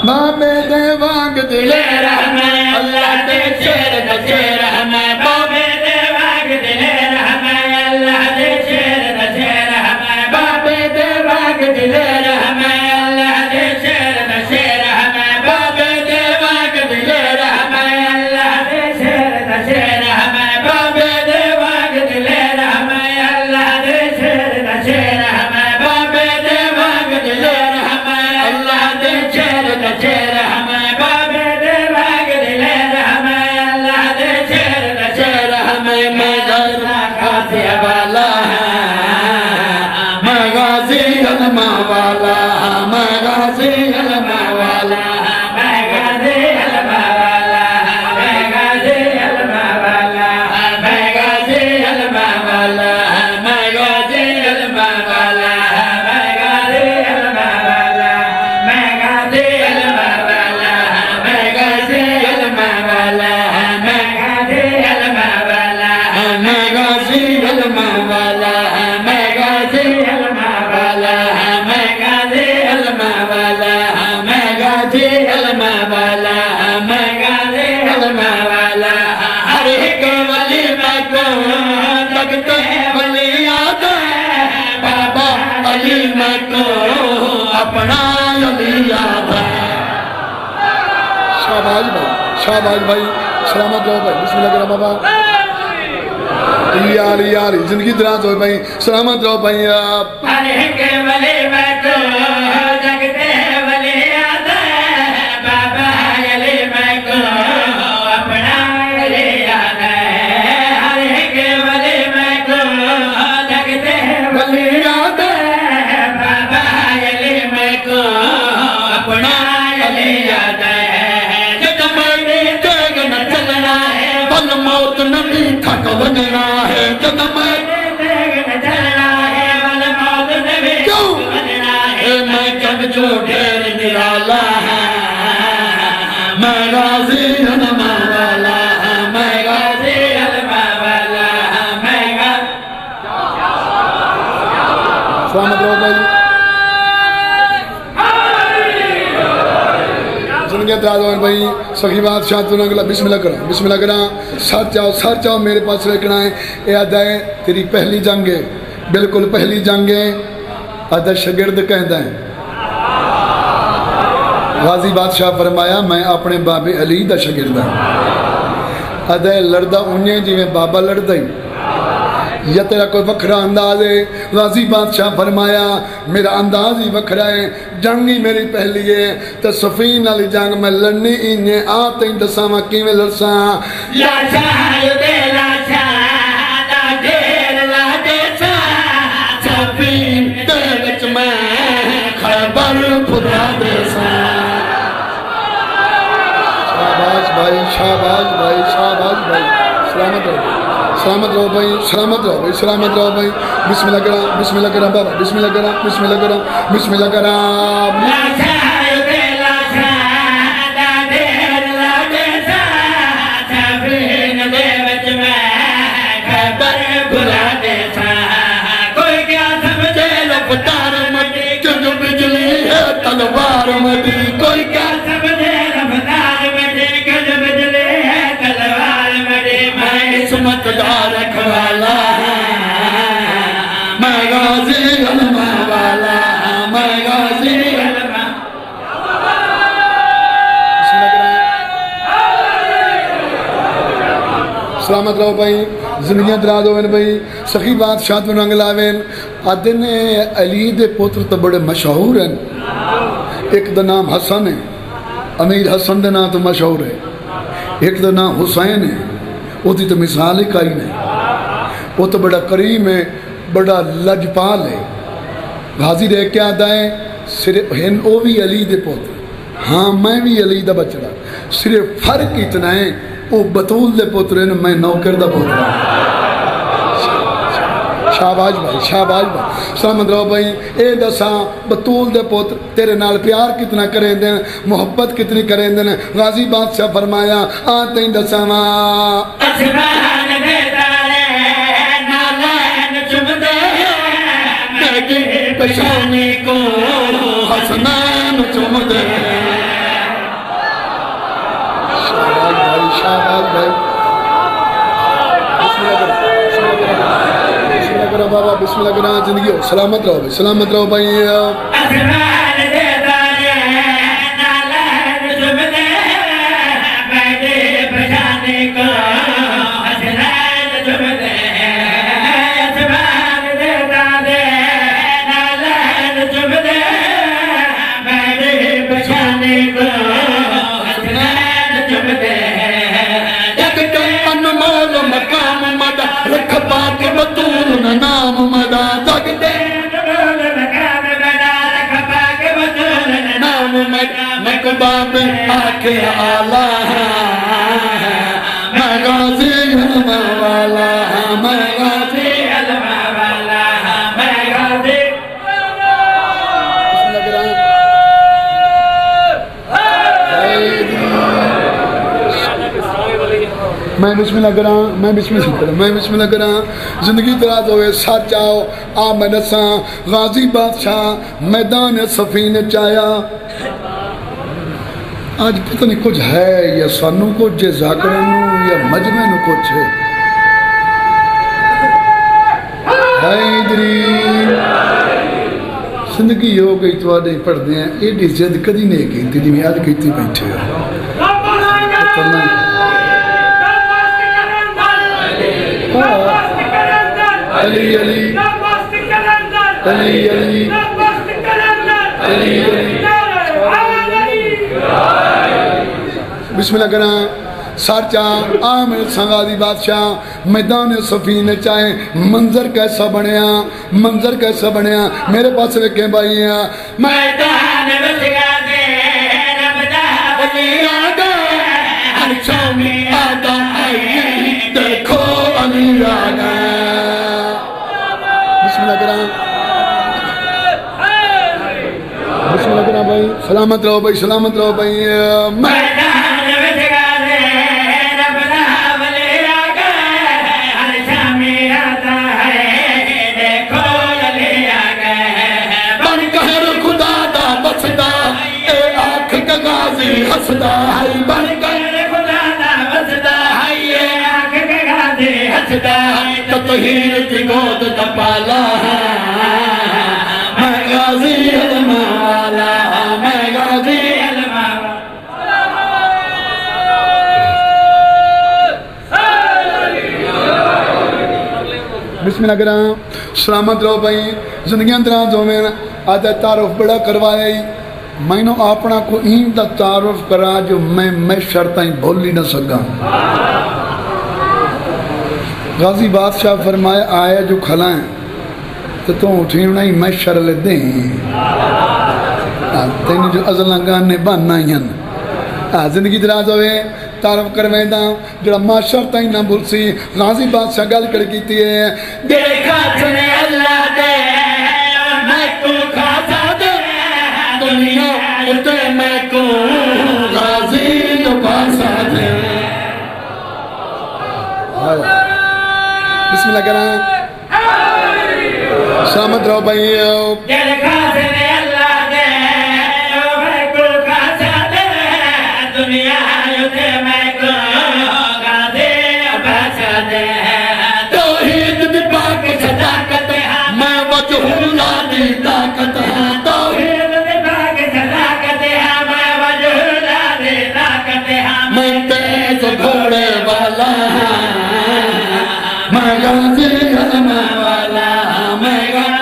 بابے دے وانگ دلے رحمے اللہ دے شیر دا شیر ہمیں بابے دے وانگ دلے رحمے اللہ دے شیر دا شیر ہمیں بابے دے وانگ دلے رحمے اللہ دے شیر دا شیر ہمیں بابے دے وانگ دلے رحمے اللہ دے شیر دا شیر ہمیں بابے دے وانگ دلے رحمے اللہ دے شیر دا شیر ہمیں بابے دے وانگ دلے رحمے اللہ دے شیر دا شیر ہمیں بابے دے وانگ دلے رحمے اللہ دے شیر دا شیر ہمیں میں غیرہ غازی والا میں غازی علمہ والا میں غازی علمہ والا میں غازی علمہ والا میں غازی علمہ والا میں غازی علمہ والا میں غازی علمہ والا میں غازی علمہ والا میں غازی علمہ والا میں غازی علمہ والا میں غازی علمہ والا میں غازی علمہ والا میں غازی علمہ والا میں غازی علمہ والا میں غازی علمہ والا میں غازی علمہ والا ہر ایک ولی میں کو لگتے ولی آتا ہے بابا علی میں کو اپنا علی آتا ہے شہباز بھائی سلامت رہو بھائی بسم اللہ کرم بابا یاری زندگی دراز ہوئے بھائی سلامت رہو بھائی آپ ہر ایک ولی میں کو لگتے ولی آتا ہے بابا علی میں کو اپنا علی آتا ہے ہر ایک ولی میں کو لگتے ولی آتا ہے بابا علی میں کو اپنا علی آتا ہے جب میری تیگ نہ چلنا ہے بل موت نہیں تھک بننا ہے جب میری تیگ نہ چلنا ہے بل موت نہیں تھک بننا ہے میں جب جو ڈھیر نرالا ہے میں غازی علمہ والا میں غازی علمہ والا میں غازی سلامت رہو بھائی زندگی دراز ہوئے بھائی سخی بادشاہ تو نگلا بسم اللہ کرا سر چاہو میرے پاس رکھنا ہے اے آدھائے تیری پہلی جنگ ہے بالکل پہلی جنگ ہے آدھا شگرد کہندہ ہے غازی بادشاہ فرمایا میں اپنے بابے علی دا شگرد ہے آدھا لڑدہ انہیں جی میں بابا لڑدہ ہی یا تیرا کوئی وکھرا انداز ہے غازی بادشاہ فرمایا میرا انداز ہی وکھرا ہے جنگی میری پہلی ہے تو صفین علی جنگ میں لڑنی انہیں آتے ہی دساما کی میں لڑساں لا چاہیے دے لا چاہیے دا دیر لا دے چاہیے صفین دے وچ میں خیبر خدا دے ساں شہباز بھائی سلامت رہو بھائی بسم اللہ کرام بابا بسم اللہ کرام لا چاہیے دے لا چاہیے دا دیر لا دے چاہیے صفین دے وچ میں خیبر خدا دے ساں کوئی کیا سمجھے رفتار مٹی جو بجلی ہے تلوار مٹی کوئی کیا سمجھے رفتار مٹی جو بجلی ہے تلوار مٹی میں عصمت دار رکھوالا میں غازی علمہ والا میں غازی علمہ سلامت رہو بھائی زندگیاں دراز ہوئے بھائی سخی بادشاہ تو رنگ لاوین آدھن علی دے پوتر تو بڑے مشہور ہیں ایک دا نام حسن ہے امیر حسن دے نام تو مشہور ہے ایک دا نام حسین ہے وہ دی تو مثال ہی کائی نہیں وہ تو بڑا کریم ہے بڑا لجپال ہے غازی رہ کے آدھا ہے صرف ہن او بھی علی دے پوتر ہاں میں بھی علی دا بچڑا صرف فرق اتنا ہے وہ بطول دے پوتر ہیں میں نوکر دا پوتر ہوں شہباز بھائی سلامت رہو بھائی اے دساں بطول دے پوتر تیرے نال پیار کتنا کریں دیں محبت کتنی کریں دیں غازی بادشاہ فرمایا آتے ہی دساں اسمان دے تارے نالین چم دے میگی پشانی کو حسنان چم دے بسم اللہ کرنا زندگی ہو سلامت رہو بھائی سلامت رہو بھائی نام مدا تک دے نام مکباب آکے آلہ میں غازی علم والا میں غازی علم والا میں غازی میں بسم اللہ کراں میں بسم اللہ کراں زندگی دراز ہوئے سچ آؤ آ میں نساں غازی بادشاہ میدان سفین چایا آج پتہ نہیں کچھ ہے یا سانو کچھ جے ذاکرانو یا مجمع نو کچھ ہے حیدری زندگی ہو گئی تو آدھے پڑھ دیں ایڈی زد کدی نہیں کی تھی میں آج کہتی بیٹھے ہو علی علی علی علی بسم اللہ کرنا سارچہ آمن سنگادی بادشاہ میدان سفین چاہے منظر کیسا بنیا میرے پاس وکھیں بھائی ہیں میدان سنگادی رب دا ولی آگا ہر چومی آگا آئی دیکھو علی آگا بسم اللہ کرنا بھائی سلامت رہو بھائی میدان وچگارے رب دا ولی آگا ہر شامی آتا ہے دیکھو علی آگا بن کہر خدا دا بسدا اے آنکھ کا غازی حسدا ہے بن کہر خدا دا بسدا ہے اے آنکھ کا غازی حسدا ہے تطہیر کی گود کا پالا میں غازی علم والا میں غازی علم والا بسم اللہ کرام سلامت رہو بھائی زندگی اندراز ہوئے آدھا تعارف بڑا کروایا ہی میں نے اپنا کو این دا تعارف کرا جو میں شرطیں بھول ہی نہ سکا غازی بادشاہ فرمایا آیا جو کھلائیں تو اٹھیں نہیں میں شر لے دیں تینی جو ازلنگان نے باننا ہی زندگی دراز ہوئے تعارف کرویں دا جڑا ماں شرطیں نہ بھول سی غازی بادشاہ گل کر کیتی ہے دیکھا چنے اللہ دے میں کو کھاسا دے دنیا اتے میں کو غازی جو پاسا دے بسم اللہ کرنا سلامت رہو بھائی دیکھا چنے اللہ دے میں کو کھاسا دے دنیا اتے میں کو غازی جو پاسا دے توحید دی پاک صداقت میں وجہ اللہ دی طاقت توحید دی پاک صداقت میں وجہ اللہ دی طاقت میں تیز گھوڑے والا میں غازی علم والا میں غازی